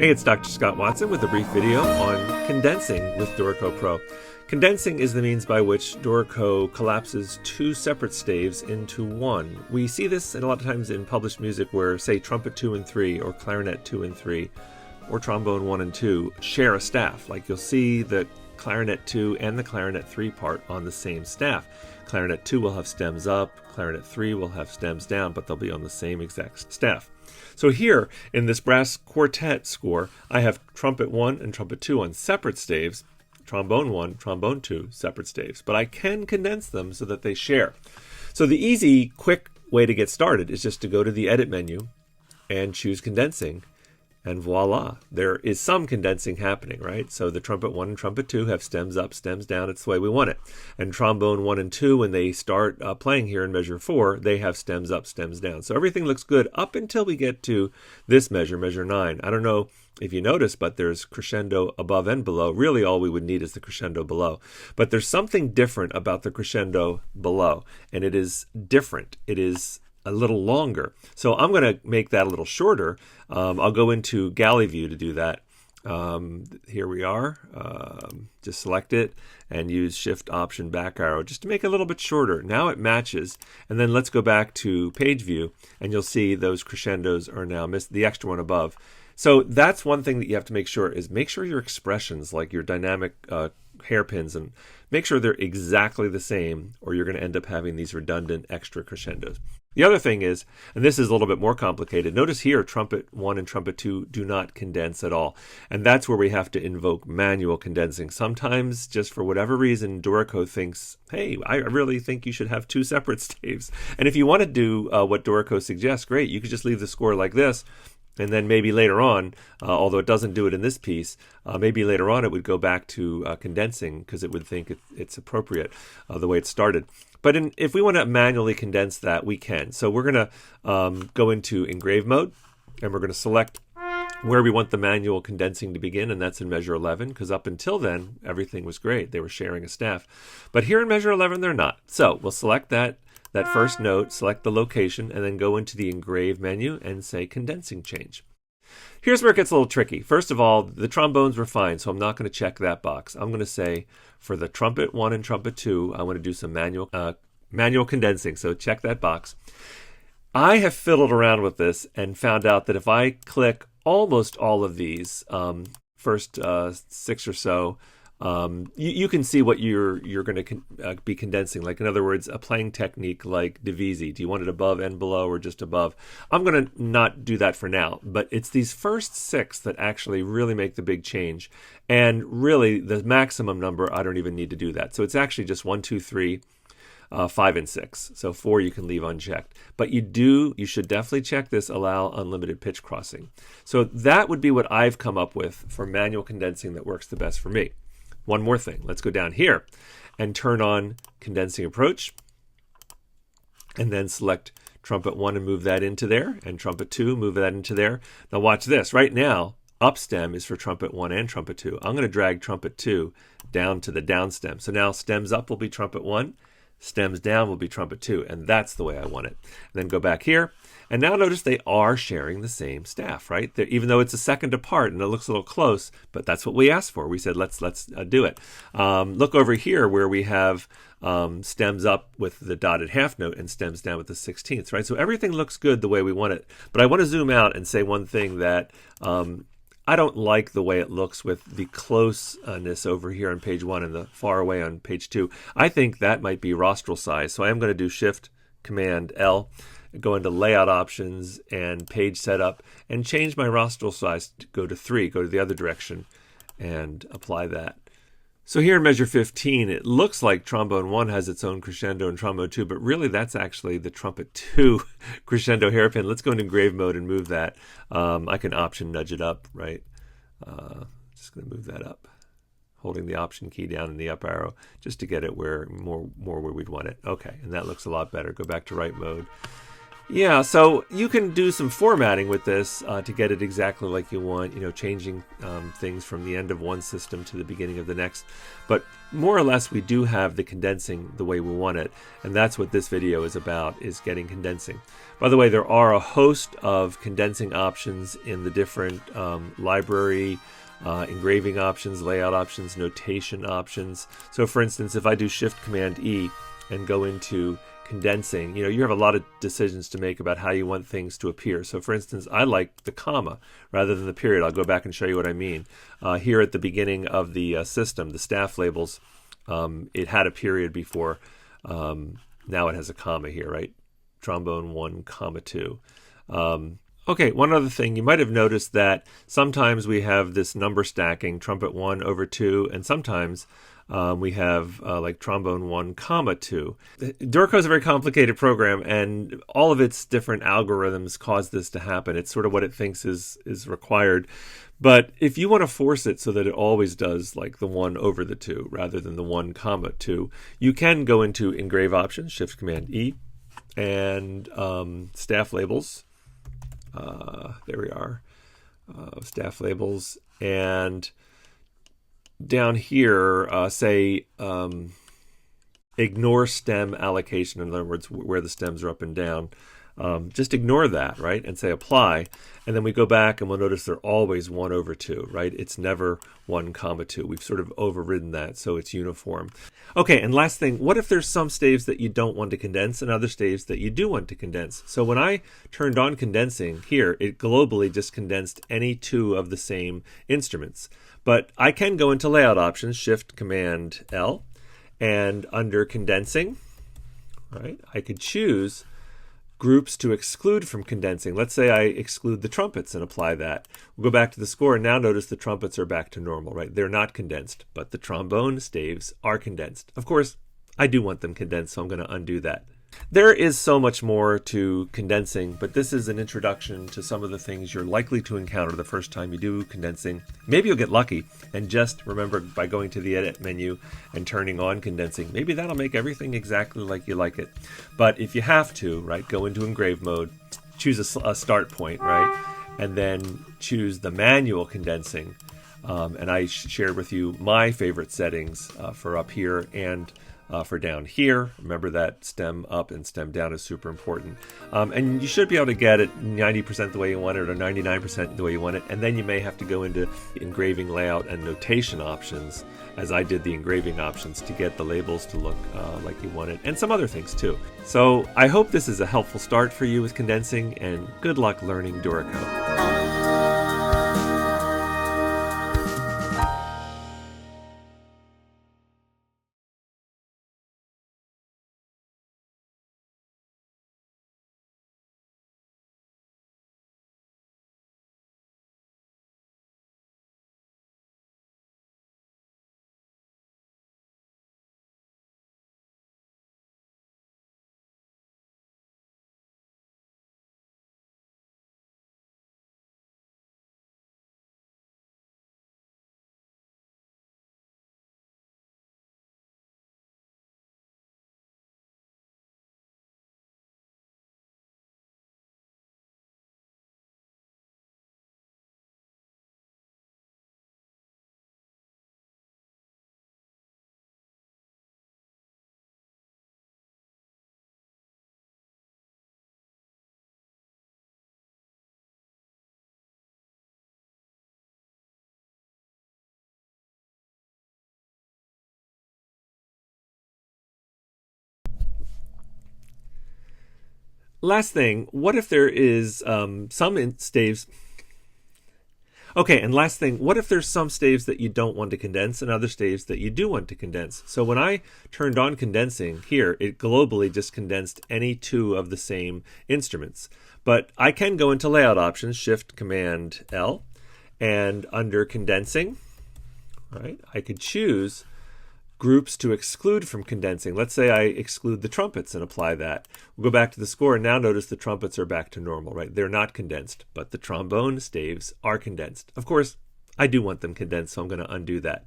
Hey, it's Dr. Scott Watson with a brief video on condensing with Dorico Pro. Condensing is the means by which Dorico collapses two separate staves into one. We see this a lot of times in published music where, say, trumpet 2 and 3 or clarinet 2 and 3 or trombone 1 and 2 share a staff. Like you'll see the clarinet 2 and the clarinet 3 part on the same staff. Clarinet 2 will have stems up, clarinet 3 will have stems down, but they'll be on the same exact staff. So here, in this brass quartet score, I have trumpet 1 and trumpet 2 on separate staves, trombone 1, trombone 2, separate staves. But I can condense them so that they share. So the easy, quick way to get started is just to go to the Edit menu and choose Condensing, and voila, there is some condensing happening, right? So the trumpet 1 and trumpet 2 have stems up, stems down. It's the way we want it. And trombone 1 and 2, when they start playing here in measure 4, they have stems up, stems down. So everything looks good up until we get to this measure, measure 9. I don't know if you notice, but there's crescendo above and below. Really, all we would need is the crescendo below. But there's something different about the crescendo below, and it is different. It is a little longer. So I'm going to make that a little shorter. I'll go into galley view to do that. Here we are. Just select it and use Shift Option back arrow just to make it a little bit shorter. Now it matches. And then let's go back to page view and you'll see those crescendos are now missed, the extra one above. So that's one thing that you have to make sure is make sure your expressions, like your dynamic hairpins, and make sure they're exactly the same, or you're going to end up having these redundant extra crescendos. The other thing is, and this is a little bit more complicated, notice here trumpet 1 and trumpet 2 do not condense at all. And that's where we have to invoke manual condensing. Sometimes, just for whatever reason, Dorico thinks, hey, I really think you should have two separate staves. And if you want to do what Dorico suggests, great, you could just leave the score like this. And then maybe later on, although it doesn't do it in this piece, maybe later on it would go back to condensing because it would think it's appropriate the way it started. But if we want to manually condense that, we can. So we're going to go into engrave mode, and we're going to select where we want the manual condensing to begin, and that's in measure 11, because up until then, everything was great. They were sharing a staff. But here in measure 11, they're not. So we'll select that first note, select the location, and then go into the engrave menu and say condensing change. Here's where it gets a little tricky. First of all, the trombones were fine, so I'm not going to check that box. I'm going to say for the trumpet 1 and trumpet 2, I want to do some manual condensing, so check that box. I have fiddled around with this and found out that if I click almost all of these, first 6 or so, you can see what you're going to be condensing. Like, in other words, a playing technique like divisi. Do you want it above and below or just above? I'm going to not do that for now, but it's these first 6 that actually really make the big change. And really, the maximum number, I don't even need to do that. So it's actually just 1, 2, 3, 5, and 6. So 4 you can leave unchecked. But you should definitely check this allow unlimited pitch crossing. So that would be what I've come up with for manual condensing that works the best for me. One more thing, let's go down here and turn on condensing approach, and then select trumpet 1 and move that into there, and trumpet 2, move that into there. Now watch this. Right now, up stem is for trumpet 1 and trumpet 2. I'm going to drag trumpet 2 down to the down stem. So now stems up will be trumpet 1, stems down will be trumpet 2, and that's the way I want it. And then go back here, and now notice they are sharing the same staff, right? Even though it's a second apart and it looks a little close, but that's what we asked for. We said, let's do it. Look over here where we have stems up with the dotted half note and stems down with the 16ths, right? So everything looks good the way we want it. But I want to zoom out and say one thing that I don't like the way it looks with the closeness over here on page 1 and the far away on page 2. I think that might be rostral size. So I am going to do Shift Command L, go into layout options and page setup and change my rostral size to go to 3, go to the other direction and apply that. So here in measure 15, it looks like trombone 1 has its own crescendo and trombone 2, but really that's actually the trumpet 2 crescendo hairpin. Let's go into engrave mode and move that. I can option nudge it up, right? Just going to move that up, holding the option key down in the up arrow just to get it more where we'd want it. Okay, and that looks a lot better. Go back to right mode. Yeah, so you can do some formatting with this to get it exactly like you want, changing things from the end of one system to the beginning of the next. But more or less, we do have the condensing the way we want it, and that's what this video is about, is getting condensing. By the way, there are a host of condensing options in the different library, engraving options, layout options, notation options. So for instance, if I do Shift-Command-E and go into condensing, you have a lot of decisions to make about how you want things to appear. So for instance, I like the comma rather than the period. I'll go back and show you what I mean. Here at the beginning of the system, the staff labels, it had a period before. Now it has a comma here, right? Trombone 1, comma 2. Okay, one other thing, you might have noticed that sometimes we have this number stacking, trumpet 1 over 2, and sometimes we have like trombone 1, comma 2. Dorico is a very complicated program, and all of its different algorithms cause this to happen. It's sort of what it thinks is required. But if you want to force it so that it always does like the 1 over the 2 rather than the 1, comma 2, you can go into engrave options, Shift-Command-E, and staff labels. There we are, staff labels, and down here say ignore stem allocation. In other words, where the stems are up and down. Just ignore that, right, and say apply, and then we go back and we'll notice they're always 1 over 2, right? It's never 1, comma 2. We've sort of overridden that, so it's uniform. Okay, and last thing, what if there's some staves that you don't want to condense and other staves that you do want to condense? So when I turned on condensing here, it globally just condensed any two of the same instruments. But I can go into layout options, Shift-Command-L, and under condensing, right, I could choose groups to exclude from condensing. Let's say I exclude the trumpets and apply that. We'll go back to the score and now notice the trumpets are back to normal, right? They're not condensed, but the trombone staves are condensed. Of course, I do want them condensed, so I'm going to undo that. There is so much more to condensing, but this is an introduction to some of the things you're likely to encounter the first time you do condensing. Maybe you'll get lucky, and just remember, by going to the edit menu and turning on condensing, maybe that'll make everything exactly like you like it. But if you have to, right, go into engrave mode, choose a start point, right, and then choose the manual condensing. And I shared with you my favorite settings for up here and for down here. Remember that stem up and stem down is super important. And you should be able to get it 90% the way you want it or 99% the way you want it. And then you may have to go into engraving layout and notation options, as I did the engraving options, to get the labels to look like you want it, and some other things too. So I hope this is a helpful start for you with condensing, and good luck learning Dorico. Last thing, what if there is some staves? Okay, and last thing, what if there's some staves that you don't want to condense and other staves that you do want to condense? So when I turned on condensing here, it globally just condensed any two of the same instruments. But I can go into layout options, Shift-Command-L, and under condensing, right, I could choose groups to exclude from condensing. Let's say I exclude the trumpets and apply that. We'll go back to the score and now notice the trumpets are back to normal, right? They're not condensed, but the trombone staves are condensed. Of course, I do want them condensed, so I'm going to undo that.